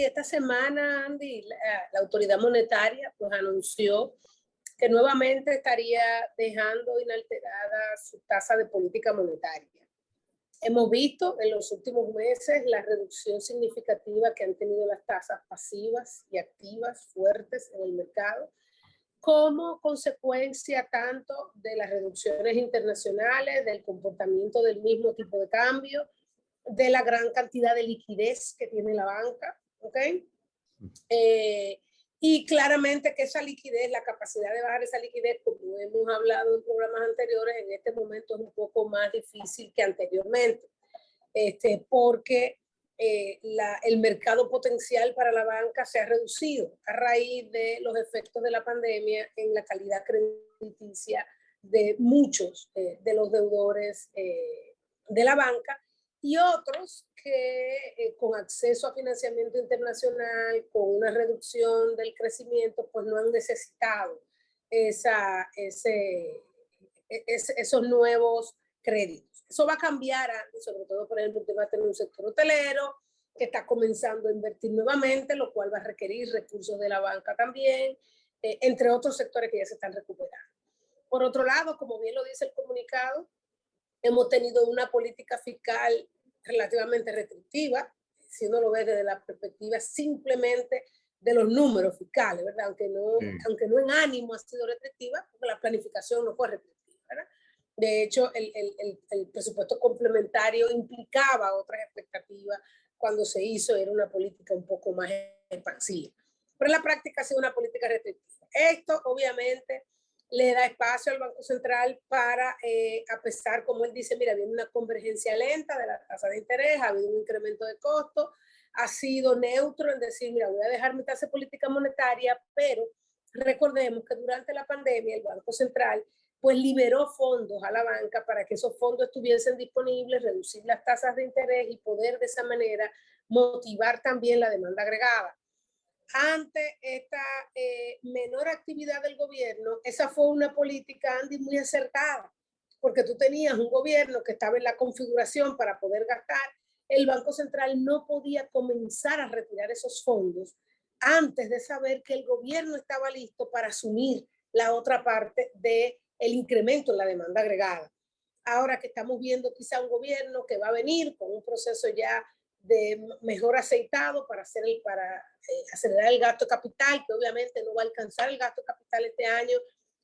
Sí, esta semana, Andy, la autoridad monetaria pues anunció que nuevamente estaría dejando inalterada su tasa de política monetaria. Hemos visto en los últimos meses la reducción significativa que han tenido las tasas pasivas y activas fuertes en el mercado, como consecuencia tanto de las reducciones internacionales, del comportamiento del mismo tipo de cambio, de la gran cantidad de liquidez que tiene la banca, ¿ok? Y claramente que esa liquidez, la capacidad de bajar esa liquidez, como hemos hablado en programas anteriores, en este momento es un poco más difícil que anteriormente, porque el mercado potencial para la banca se ha reducido a raíz de los efectos de la pandemia en la calidad crediticia de muchos de los deudores de la banca, y otros que con acceso a financiamiento internacional, con una reducción del crecimiento, pues no han necesitado esos nuevos créditos. Eso va a cambiar, sobre todo, por ejemplo, usted va a tener un sector hotelero que está comenzando a invertir nuevamente, lo cual va a requerir recursos de la banca también, entre otros sectores que ya se están recuperando. Por otro lado, como bien lo dice el comunicado, hemos tenido una política fiscal relativamente restrictiva, si uno lo ve desde la perspectiva simplemente de los números fiscales, ¿verdad? Aunque no en ánimo ha sido restrictiva, porque la planificación no fue restrictiva, ¿verdad? De hecho, el presupuesto complementario implicaba otras expectativas cuando se hizo, era una política un poco más expansiva. Pero en la práctica ha sido una política restrictiva. Esto, obviamente, le da espacio al Banco Central para, a pesar, como él dice, mira, viene una convergencia lenta de la tasa de interés, ha habido un incremento de costos, ha sido neutro en decir, mira, voy a dejar mi tasa de política monetaria, pero recordemos que durante la pandemia el Banco Central pues liberó fondos a la banca para que esos fondos estuviesen disponibles, reducir las tasas de interés y poder de esa manera motivar también la demanda agregada. Ante esta menor actividad del gobierno, esa fue una política, Andy, muy acertada, porque tú tenías un gobierno que estaba en la configuración para poder gastar, el Banco Central no podía comenzar a retirar esos fondos antes de saber que el gobierno estaba listo para asumir la otra parte del incremento en la demanda agregada. Ahora que estamos viendo quizá un gobierno que va a venir con un proceso ya de mejor aceitado para acelerar el gasto capital, que obviamente no va a alcanzar el gasto capital este año,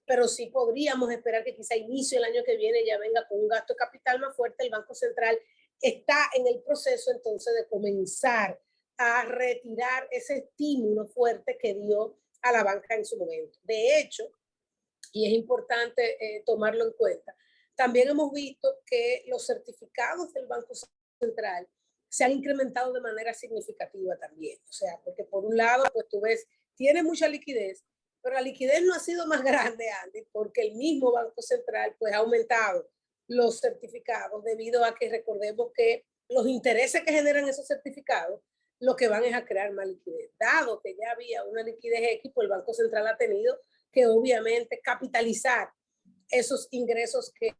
pero sí podríamos esperar que quizá inicio el año que viene ya venga con un gasto capital más fuerte. El Banco Central está en el proceso entonces de comenzar a retirar ese estímulo fuerte que dio a la banca en su momento. De hecho, y es importante tomarlo en cuenta, también hemos visto que los certificados del Banco Central se han incrementado de manera significativa también. O sea, porque por un lado, pues tú ves, tiene mucha liquidez, pero la liquidez no ha sido más grande, Andy, porque el mismo Banco Central pues ha aumentado los certificados debido a que recordemos que los intereses que generan esos certificados lo que van es a crear más liquidez. Dado que ya había una liquidez X, pues el Banco Central ha tenido que obviamente capitalizar esos ingresos que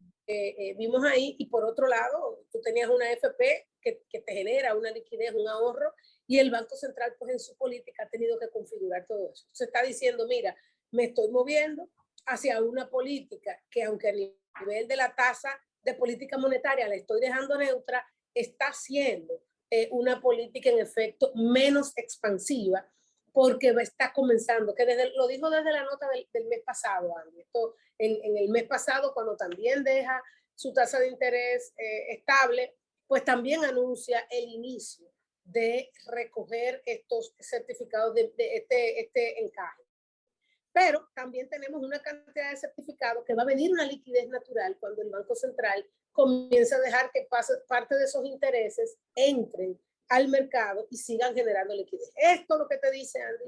vimos ahí, y por otro lado, tú tenías una AFP que te genera una liquidez, un ahorro, y el Banco Central, pues en su política ha tenido que configurar todo eso. Se está diciendo, mira, me estoy moviendo hacia una política que, aunque a nivel de la tasa de política monetaria la estoy dejando neutra, está siendo una política en efecto menos expansiva, porque está comenzando, que lo dijo desde la nota del mes pasado, Andy. Esto en el mes pasado, cuando también deja su tasa de interés estable, pues también anuncia el inicio de recoger estos certificados de este encaje. Pero también tenemos una cantidad de certificados que va a venir una liquidez natural cuando el Banco Central comienza a dejar que parte de esos intereses entren al mercado y sigan generando liquidez. Esto es lo que te dice, Andy,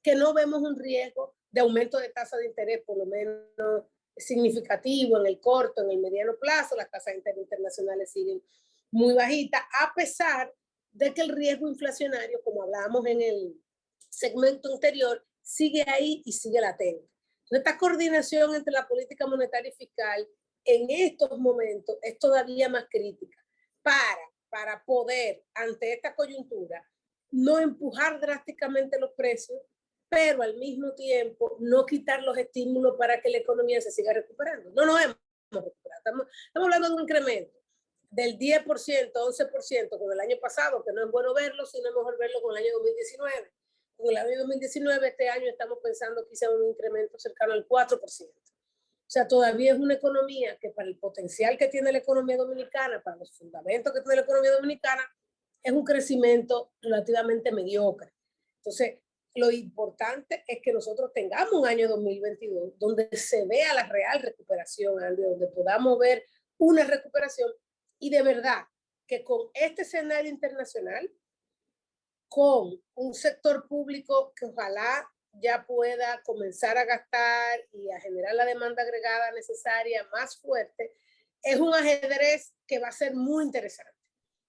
que no vemos un riesgo de aumento de tasa de interés, por lo menos significativo en el corto, en el mediano plazo. Las tasas de interés internacionales siguen muy bajitas, a pesar de que el riesgo inflacionario, como hablábamos en el segmento anterior, sigue ahí y sigue latente. Entonces, esta coordinación entre la política monetaria y fiscal en estos momentos es todavía más crítica para poder, ante esta coyuntura, no empujar drásticamente los precios, pero al mismo tiempo no quitar los estímulos para que la economía se siga recuperando. No nos hemos recuperado. Estamos hablando de un incremento del 10%, 11% con el año pasado, que no es bueno verlo, sino es mejor verlo con el año 2019. Con el año 2019, este año estamos pensando quizá un incremento cercano al 4%. O sea, todavía es una economía que para el potencial que tiene la economía dominicana, para los fundamentos que tiene la economía dominicana, es un crecimiento relativamente mediocre. Entonces, lo importante es que nosotros tengamos un año 2022 donde se vea la real recuperación, Andy, donde podamos ver una recuperación y de verdad que con este escenario internacional, con un sector público que ojalá ya pueda comenzar a gastar y a generar la demanda agregada necesaria más fuerte, es un ajedrez que va a ser muy interesante.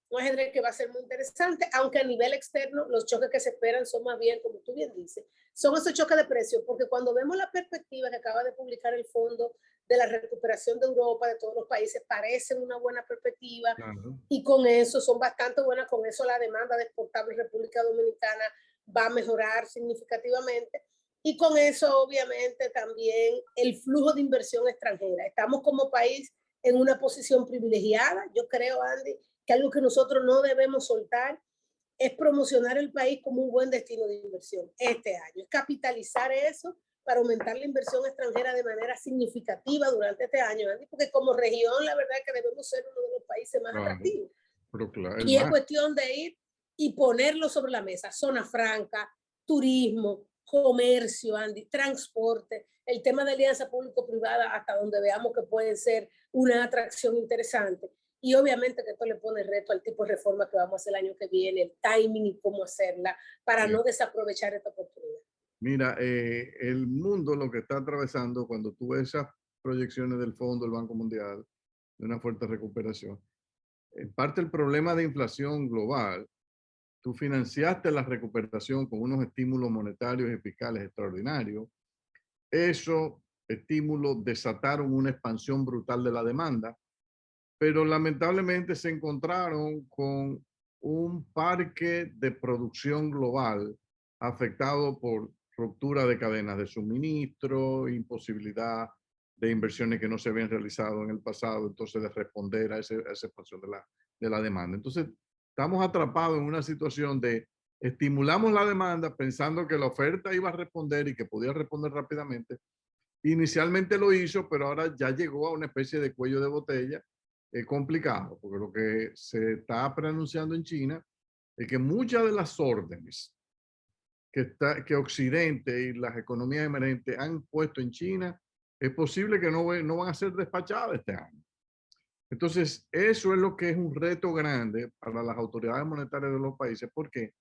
Un ajedrez que va a ser muy interesante, aunque a nivel externo los choques que se esperan son más bien, como tú bien dices, son esos choques de precios, porque cuando vemos la perspectiva que acaba de publicar el Fondo de la Recuperación de Europa, de todos los países, parecen una buena perspectiva, y con eso son bastante buenas, con eso la demanda de exportable en República Dominicana va a mejorar significativamente, y con eso obviamente también el flujo de inversión extranjera. Estamos como país en una posición privilegiada, yo creo, Andy, que algo que nosotros no debemos soltar es promocionar el país como un buen destino de inversión este año, es capitalizar eso para aumentar la inversión extranjera de manera significativa durante este año, Andy, porque como región la verdad es que debemos ser uno de los países más atractivos. Pero claro, y es cuestión de ir y ponerlo sobre la mesa, zona franca, turismo, comercio, Andy, transporte, el tema de alianza público-privada hasta donde veamos que puede ser una atracción interesante. Y obviamente que esto le pone reto al tipo de reforma que vamos a hacer el año que viene, el timing y cómo hacerla para no desaprovechar esta oportunidad. Mira, el mundo lo que está atravesando cuando tú ves esas proyecciones del Fondo del Banco Mundial de una fuerte recuperación, en parte el problema de inflación global, tú financiaste la recuperación con unos estímulos monetarios y fiscales extraordinarios. Esos estímulos desataron una expansión brutal de la demanda, pero lamentablemente se encontraron con un parque de producción global afectado por ruptura de cadenas de suministro, imposibilidad de inversiones que no se habían realizado en el pasado, entonces de responder a esa expansión de la demanda. Entonces, estamos atrapados en una situación de estimulamos la demanda pensando que la oferta iba a responder y que podía responder rápidamente. Inicialmente lo hizo, pero ahora ya llegó a una especie de cuello de botella complicado, porque lo que se está preanunciando en China es que muchas de las órdenes que Occidente y las economías emergentes han puesto en China, es posible que no van a ser despachadas este año. Entonces, eso es lo que es un reto grande para las autoridades monetarias de los países. ¿Por qué?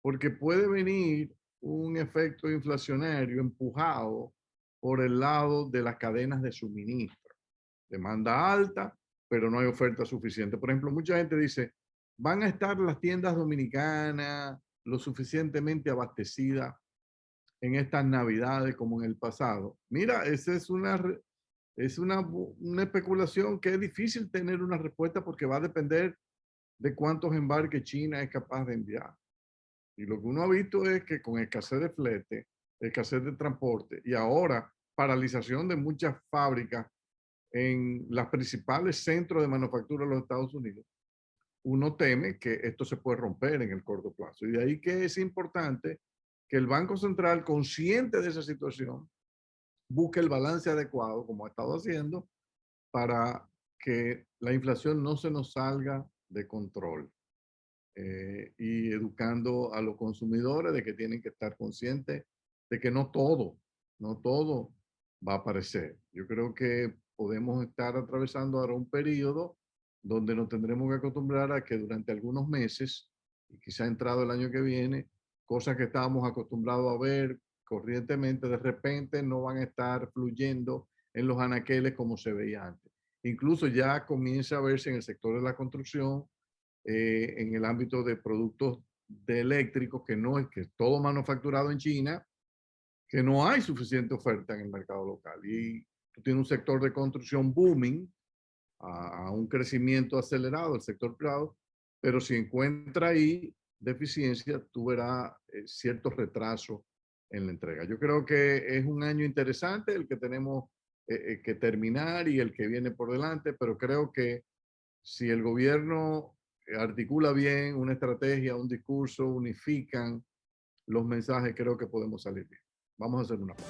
Porque puede venir un efecto inflacionario empujado por el lado de las cadenas de suministro. Demanda alta, pero no hay oferta suficiente. Por ejemplo, mucha gente dice, ¿van a estar las tiendas dominicanas lo suficientemente abastecidas en estas navidades como en el pasado? Mira, esa es una especulación que es difícil tener una respuesta porque va a depender de cuántos embarques China es capaz de enviar. Y lo que uno ha visto es que con escasez de flete, escasez de transporte y ahora paralización de muchas fábricas en los principales centros de manufactura de los Estados Unidos, uno teme que esto se puede romper en el corto plazo. Y de ahí que es importante que el Banco Central, consciente de esa situación, busque el balance adecuado, como ha estado haciendo, para que la inflación no se nos salga de control. Y educando a los consumidores de que tienen que estar conscientes de que no todo va a aparecer. Yo creo que podemos estar atravesando ahora un periodo donde nos tendremos que acostumbrar a que durante algunos meses, y quizá entrado el año que viene, cosas que estábamos acostumbrados a ver corrientemente, de repente no van a estar fluyendo en los anaqueles como se veía antes. Incluso ya comienza a verse en el sector de la construcción, en el ámbito de productos de eléctricos, que no es que es todo manufacturado en China, que no hay suficiente oferta en el mercado local. Y tú tienes un sector de construcción booming, a un crecimiento acelerado del sector privado, pero si encuentra ahí deficiencia, tú verás cierto retraso en la entrega. Yo creo que es un año interesante el que tenemos que terminar y el que viene por delante, pero creo que si el gobierno articula bien una estrategia, un discurso, unifican los mensajes, creo que podemos salir bien. Vamos a hacer una pausa.